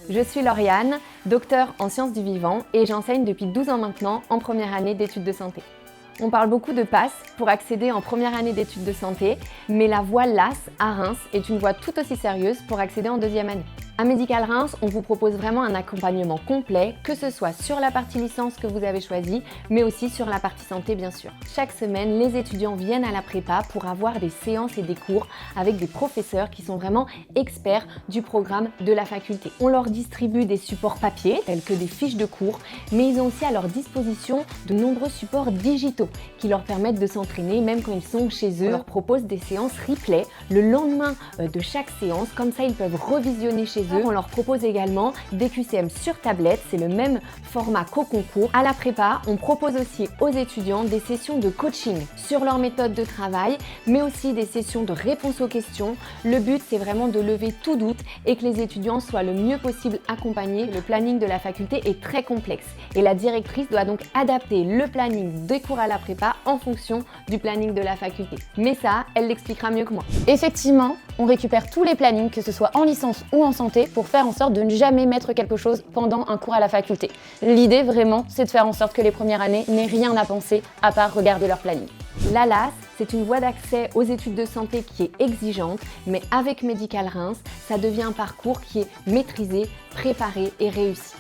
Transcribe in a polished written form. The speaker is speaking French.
Je suis Lauriane, docteure en sciences du vivant et j'enseigne depuis 12 ans maintenant en première année d'études de santé. On parle beaucoup de PASS pour accéder en première année d'études de santé, mais la voie LAS à Reims est une voie tout aussi sérieuse pour accéder en deuxième année. À Médical Reims, on vous propose vraiment un accompagnement complet, que ce soit sur la partie licence que vous avez choisie, mais aussi sur la partie santé bien sûr. Chaque semaine, les étudiants viennent à la prépa pour avoir des séances et des cours avec des professeurs qui sont vraiment experts du programme de la faculté. On leur distribue des supports papier, tels que des fiches de cours, mais ils ont aussi à leur disposition de nombreux supports digitaux qui leur permettent de s'entraîner même quand ils sont chez eux. On leur propose des séances replay le lendemain de chaque séance, comme ça ils peuvent revisionner chez eux. On leur propose également des QCM sur tablette, c'est le même format qu'au concours. À la prépa, on propose aussi aux étudiants des sessions de coaching sur leur méthode de travail, mais aussi des sessions de réponse aux questions. Le but, c'est vraiment de lever tout doute et que les étudiants soient le mieux possible accompagnés. Le planning de la faculté est très complexe et la directrice doit donc adapter le planning des cours à la prépa en fonction du planning de la faculté. Mais ça, elle l'expliquera mieux que moi. Effectivement, on récupère tous les plannings, que ce soit en licence ou en santé, pour faire en sorte de ne jamais mettre quelque chose pendant un cours à la faculté. L'idée vraiment, c'est de faire en sorte que les premières années n'aient rien à penser à part regarder leur planning. La LAS, c'est une voie d'accès aux études de santé qui est exigeante, mais avec Médical Reims, ça devient un parcours qui est maîtrisé, préparé et réussi.